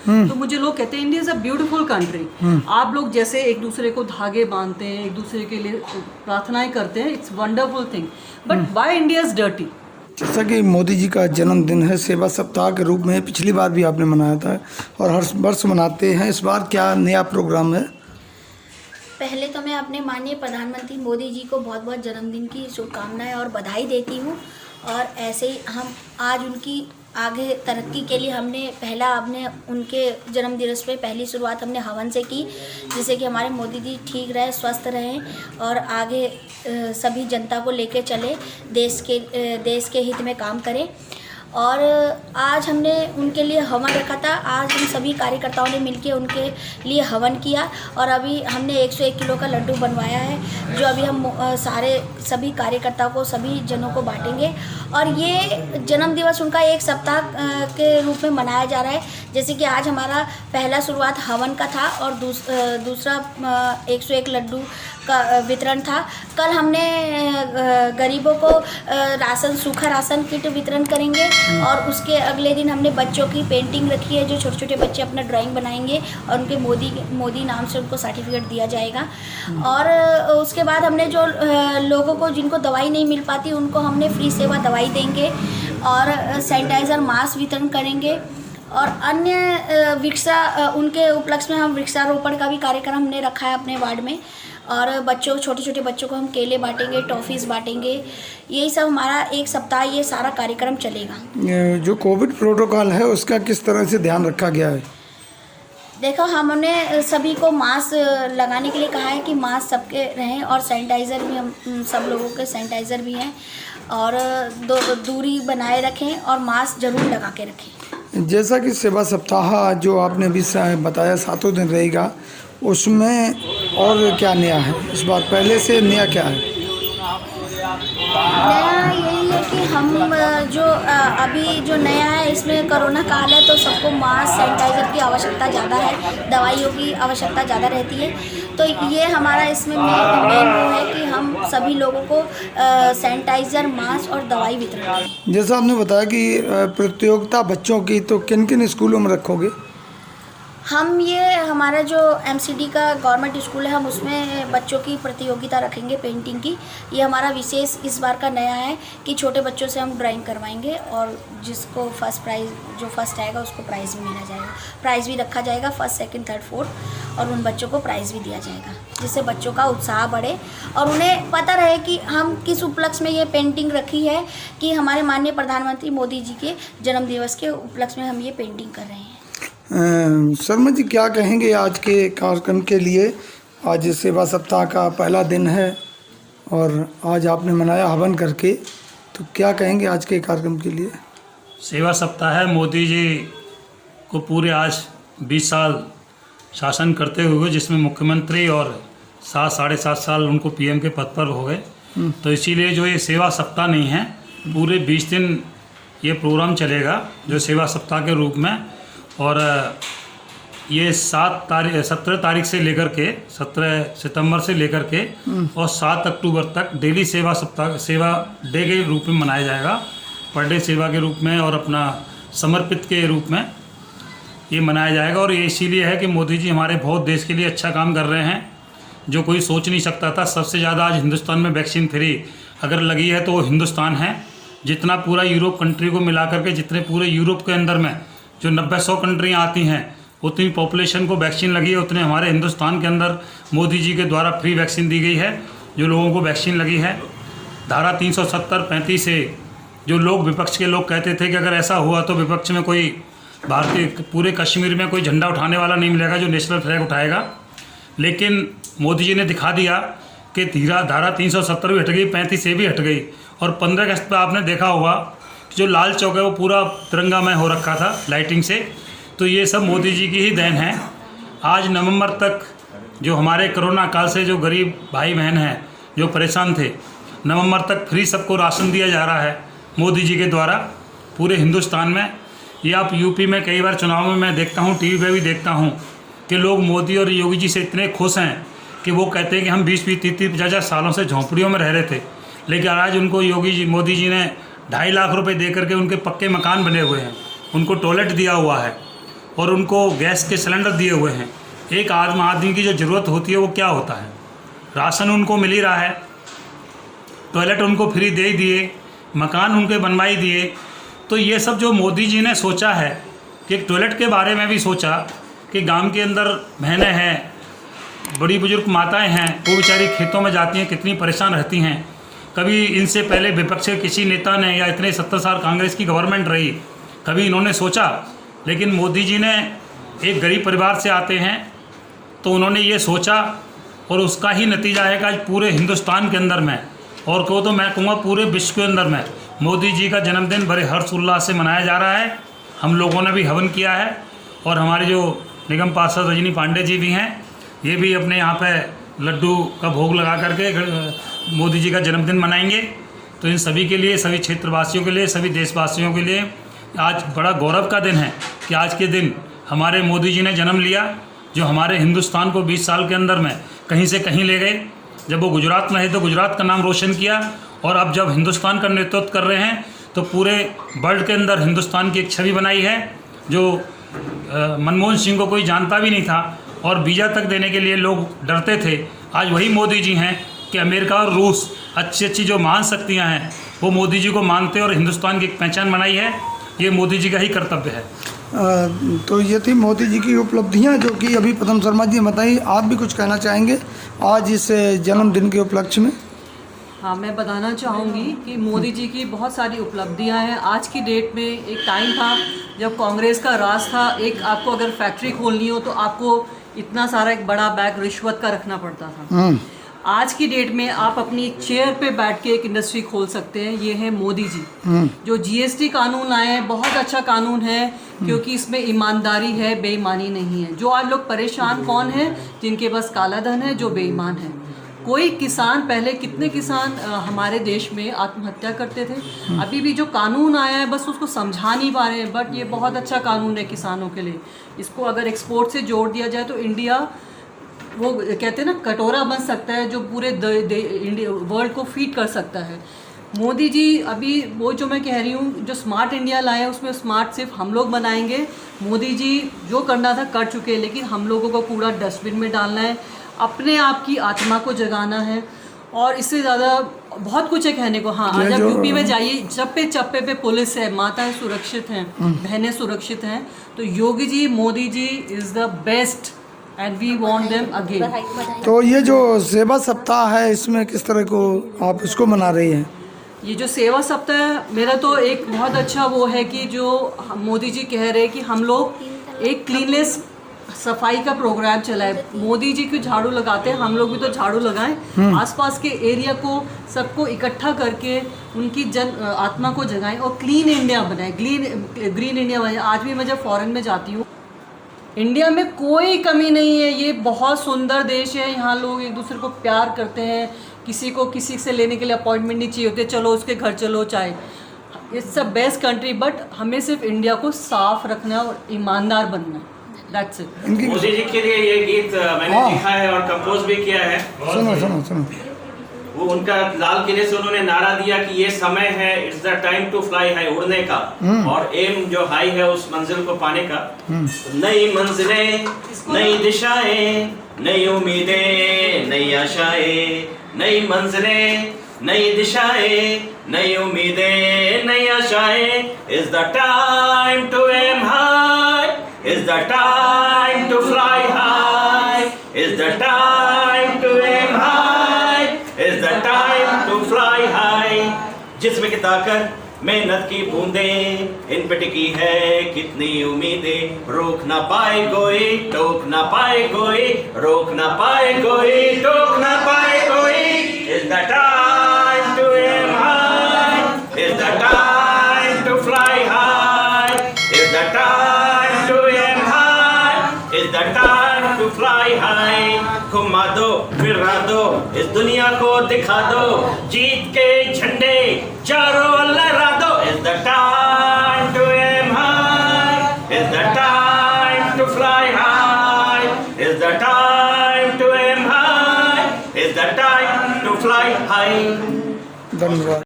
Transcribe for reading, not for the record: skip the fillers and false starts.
तो मुझे लोग कहते हैं India is a beautiful country. आप लोग जैसे एक दूसरे को धागे बांधते हैं, एक दूसरे के लिए प्रार्थनाएं करते हैं, it's wonderful thing, but why India is dirty? जैसा कि मोदी जी का जन्मदिन है, सेवा सप्ताह के रूप में पिछली बार भी आपने मनाया था और हर वर्ष मनाते हैं, इस बार क्या नया प्रोग्राम है? पहले तो मैं अपने माननीय प्रधानमंत्री मोदी जी को बहुत बहुत जन्मदिन की शुभकामनाएं और बधाई देती हूँ। और ऐसे ही हम आज उनकी आगे तरक्की के लिए हमने उनके जन्म दिवस पे पहली शुरुआत हमने हवन से की, जिससे कि हमारे मोदी जी ठीक रहे, स्वस्थ रहें और आगे सभी जनता को लेके चले, देश के हित में काम करें। और आज हमने उनके लिए हवन रखा था। आज हम सभी कार्यकर्ताओं ने मिलकर उनके लिए हवन किया और अभी हमने 101 किलो का लड्डू बनवाया है, जो अभी हम सभी कार्यकर्ताओं को, सभी जनों को बांटेंगे। और ये जन्म दिवस उनका एक सप्ताह के रूप में मनाया जा रहा है। जैसे कि आज हमारा पहला शुरुआत हवन का था और दूसरा 101 लड्डू का वितरण था। कल हमने गरीबों को सूखा राशन किट वितरण करेंगे और उसके अगले दिन हमने बच्चों की पेंटिंग रखी है, जो छोटे छोटे बच्चे अपना ड्राइंग बनाएंगे और उनके मोदी नाम से उनको सर्टिफिकेट दिया जाएगा। और उसके बाद हमने जो लोगों को जिनको दवाई नहीं मिल पाती उनको हमने फ्री सेवा दवाई देंगे और सैनिटाइज़र मास्क वितरण करेंगे। और अन्य उनके उपलक्ष्य में हम वृक्षारोपण का भी कार्यक्रम हमने रखा है अपने वार्ड में। और छोटे छोटे बच्चों को हम केले बांटेंगे, टॉफ़ीज़ बांटेंगे। यही सब हमारा एक सप्ताह ये सारा कार्यक्रम चलेगा। जो कोविड प्रोटोकॉल है उसका किस तरह से ध्यान रखा गया है? देखो, हमने सभी को मास्क लगाने के लिए कहा है कि मास्क सबके रहें और सैनिटाइज़र भी हम सब लोगों के सैनिटाइज़र भी हैं और दूरी बनाए रखें और मास्क ज़रूर लगा के रखें। जैसा कि सेवा सप्ताह जो आपने अभी बताया 7 दिन रहेगा, उसमें और क्या नया है इस बार? पहले से नया क्या है? नया यही है कि हम अभी जो नया है इसमें कोरोना काल है तो सबको मास्क, सैनिटाइज़र की आवश्यकता ज़्यादा है, दवाइयों की आवश्यकता ज़्यादा रहती है। तो ये हमारा इसमें मेन वो है कि हम सभी लोगों को सैनिटाइज़र, मास्क और दवाई वितरण करें। जैसा आपने बताया कि प्रतियोगिता बच्चों की, तो किन किन स्कूलों में रखोगे? हम ये हमारा जो MCD का गवर्नमेंट स्कूल है, हम उसमें बच्चों की प्रतियोगिता रखेंगे पेंटिंग की। ये हमारा विशेष इस बार का नया है कि छोटे बच्चों से हम ड्राइंग करवाएंगे और जिसको फर्स्ट आएगा उसको प्राइज़ भी मिला जाएगा। प्राइज़ भी रखा जाएगा, फर्स्ट, सेकंड, थर्ड, फोर्थ, और उन बच्चों को प्राइज़ भी दिया जाएगा, जिससे बच्चों का उत्साह बढ़े और उन्हें पता रहे कि हम किस उपलक्ष्य में ये पेंटिंग रखी है, कि हमारे माननीय प्रधानमंत्री मोदी जी के जन्मदिवस के उपलक्ष्य में हम ये पेंटिंग कर रहे हैं। शर्मा जी, क्या कहेंगे आज के कार्यक्रम के लिए? आज सेवा सप्ताह का पहला दिन है और आज आपने मनाया हवन करके, तो क्या कहेंगे आज के कार्यक्रम के लिए? सेवा सप्ताह है। मोदी जी को पूरे आज 20 साल शासन करते हुए, जिसमें मुख्यमंत्री और 7-7.5 साल उनको PM के पद पर हो गए। तो इसीलिए जो ये सेवा सप्ताह नहीं है, पूरे 20 दिन ये प्रोग्राम चलेगा जो सेवा सप्ताह के रूप में। और ये 17 तारीख से लेकर के 17 सितंबर से लेकर के और 7 अक्टूबर तक डेली सेवा डे के रूप में मनाया जाएगा। पर डे सेवा के रूप में और अपना समर्पित के रूप में ये मनाया जाएगा। और ये इसीलिए है कि मोदी जी हमारे बहुत देश के लिए अच्छा काम कर रहे हैं, जो कोई सोच नहीं सकता था। सबसे ज़्यादा आज हिंदुस्तान में वैक्सीन फ्री अगर लगी है तो वो हिंदुस्तान है। जितना पूरा यूरोप कंट्री को मिला करके, जितने पूरे यूरोप के अंदर में जो 90-100 कंट्रियाँ आती हैं, उतनी पॉपुलेशन को वैक्सीन लगी है, उतने हमारे हिंदुस्तान के अंदर मोदी जी के द्वारा फ्री वैक्सीन दी गई है जो लोगों को वैक्सीन लगी है। धारा 370-35 से जो लोग विपक्ष के लोग कहते थे कि अगर ऐसा हुआ तो विपक्ष में कोई भारतीय पूरे कश्मीर में कोई झंडा उठाने वाला नहीं मिलेगा जो नेशनल फ्लैग उठाएगा, लेकिन मोदी जी ने दिखा दिया कि धारा 370 भी हट गई, 35 से भी हट गई। और 15 अगस्त पर आपने देखा होगा जो लाल चौक है वो पूरा तिरंगामय हो रखा था लाइटिंग से। तो ये सब मोदी जी की ही देन है। आज नवंबर तक जो हमारे कोरोना काल से जो गरीब भाई बहन हैं जो परेशान थे, नवंबर तक फ्री सबको राशन दिया जा रहा है मोदी जी के द्वारा पूरे हिंदुस्तान में। ये आप यूपी में कई बार चुनाव में मैं देखता हूँ, टीवी पे भी देखता हूँ कि लोग मोदी और योगी जी से इतने खुश हैं कि वो कहते हैं कि हम 20-20, 30-30, 50 सालों से झोंपड़ियों में रह रहे थे, लेकिन आज उनको मोदी जी ने 2.5 लाख रुपए दे करके उनके पक्के मकान बने हुए हैं, उनको टॉयलेट दिया हुआ है। और उनको गैस के सिलेंडर दिए हुए हैं। एक आम आदमी की जो ज़रूरत होती है वो क्या होता है, राशन उनको मिल ही रहा है, टॉयलेट उनको फ्री दे ही दिए, मकान उनके बनवाई दिए। तो ये सब जो मोदी जी ने सोचा है कि टॉयलेट के बारे में भी सोचा कि गांव के अंदर बहनें हैं, बड़ी बुजुर्ग माताएं हैं, वो बेचारी खेतों में जाती हैं, कितनी परेशान रहती हैं। कभी इनसे पहले विपक्ष के किसी नेता ने या इतने 70 साल कांग्रेस की गवर्नमेंट रही, कभी इन्होंने सोचा। लेकिन मोदी जी ने एक गरीब परिवार से आते हैं तो उन्होंने ये सोचा और उसका ही नतीजा है कि आज पूरे हिंदुस्तान के अंदर में और कहो तो मैं कहूँगा पूरे विश्व के अंदर में मोदी जी का जन्मदिन बड़े हर्षोल्लास से मनाया जा रहा है। हम लोगों ने भी हवन किया है और हमारे जो निगम पार्षद रजनी पांडे जी भी हैं, ये भी अपने यहाँ पे लड्डू का भोग लगा करके मोदी जी का जन्मदिन मनाएंगे। तो इन सभी के लिए, सभी क्षेत्रवासियों के लिए, सभी देशवासियों के लिए आज बड़ा गौरव का दिन है कि आज के दिन हमारे मोदी जी ने जन्म लिया, जो हमारे हिंदुस्तान को 20 साल के अंदर में कहीं से कहीं ले गए। जब वो गुजरात में है तो गुजरात का नाम रोशन किया और अब जब हिंदुस्तान का नेतृत्व कर रहे हैं तो पूरे वर्ल्ड के अंदर हिंदुस्तान की एक छवि बनाई है जो मनमोहन सिंह को कोई जानता भी नहीं था और वीज़ा तक देने के लिए लोग डरते थे। आज वही मोदी जी हैं कि अमेरिका और रूस अच्छी अच्छी जो महान शक्तियाँ हैं वो मोदी जी को मानते हैं और हिंदुस्तान की एक पहचान बनाई है। ये मोदी जी का ही कर्तव्य है। तो ये थी मोदी जी की उपलब्धियां जो कि अभी पदम शर्मा जी ने बताई। आप भी कुछ कहना चाहेंगे आज इस जन्मदिन के उपलक्ष्य में? हाँ, मैं बताना चाहूँगी कि मोदी जी की बहुत सारी उपलब्धियां हैं। आज की डेट में एक टाइम था जब कांग्रेस का राज था, एक आपको अगर फैक्ट्री खोलनी हो तो आपको इतना सारा एक बड़ा बैग रिश्वत का रखना पड़ता था। आज की डेट में आप अपनी चेयर पे बैठ के एक इंडस्ट्री खोल सकते हैं। ये है मोदी जी। जो जीएसटी कानून लाए हैं, बहुत अच्छा कानून है क्योंकि इसमें ईमानदारी है, बेईमानी नहीं है। जो आज लोग परेशान कौन है? जिनके पास काला धन है, जो बेईमान है। कोई किसान, पहले कितने किसान हमारे देश में आत्महत्या करते थे। अभी भी जो कानून आया है बस उसको समझा नहीं पा रहे हैं, बट ये बहुत अच्छा कानून है किसानों के लिए। इसको अगर एक्सपोर्ट से जोड़ दिया जाए तो इंडिया, वो कहते हैं ना, कटोरा बन सकता है जो पूरे वर्ल्ड को फीड कर सकता है। मोदी जी अभी वो जो मैं कह रही हूँ, जो स्मार्ट इंडिया लाए उसमें स्मार्ट सिर्फ हम लोग बनाएंगे। मोदी जी जो करना था कर चुके हैं, लेकिन हम लोगों को कूड़ा डस्टबिन में डालना है, अपने आप की आत्मा को जगाना है और इससे ज़्यादा बहुत कुछ है कहने को। हाँ, आज आप यूपी में जाइए, चप्पे चप्पे पे पुलिस है, माताएं सुरक्षित हैं, बहनें सुरक्षित हैं। तो Yogi ji, Modi ji is the best and we want them again. तो ये जो सेवा सप्ताह है इसमें किस तरह को आप इसको मना रही हैं? ये जो सेवा सप्ताह, मेरा तो एक बहुत अच्छा वो है कि जो मोदी जी कह रहे हैं कि हम लोग एक क्लीननेस, सफाई का प्रोग्राम चलाए। मोदी जी क्यों झाड़ू लगाते हैं, हम लोग भी तो झाड़ू लगाएं, आसपास के एरिया को सबको इकट्ठा करके उनकी आत्मा को जगाएं और क्लीन इंडिया बनाएं, ग्रीन इंडिया बनाएं। आज भी मैं जब फॉरेन में जाती हूँ, इंडिया में कोई कमी नहीं है। ये बहुत सुंदर देश है, यहाँ लोग एक दूसरे को प्यार करते हैं। किसी को किसी से लेने के लिए अपॉइंटमेंट नहीं चाहिए होते, चलो उसके घर चलो चाहे। It's a best country, but हमें सिर्फ इंडिया को साफ रखना और ईमानदार बनना है। That's it. मोदी जी के लिए ये गीत मैंने लिखा है और कंपोज भी किया है। सुनो सुनो सुनो। वो उनका लाल किले से उन्होंने नारा दिया कि ये समय है, it's the time to fly high, उड़ने का, और एम जो हाई है उस मंजिल को पाने का। नई मंजिलें, नई दिशाएं, नई उम्मीदें, नई आशाएं, नई मंजिलें, नई दिशाएं, नई उम्मीदें, नई आशाएं। Is the time to aim high, is the time to fly high, is the time to aim high, is the time to fly high. जिस्म की ताकत, मेहनत की बूंदें, इन पे टिकी है कितनी उम्मीदें। रोक ना पाए कोई, टोक ना पाए कोई, रोक ना पाए कोई, टोक ना पाए कोई। Is the time to aim high, is the time to fly high, is the time to aim high, is the time to fly high. घुमा दो, फिरा दो, इस दुनिया को दिखा दो, जीत के झंडे चारों लहरा दो। Is the time to aim high, is the time to fly high, is the time to aim high, is the time to fly high. धन्यवाद।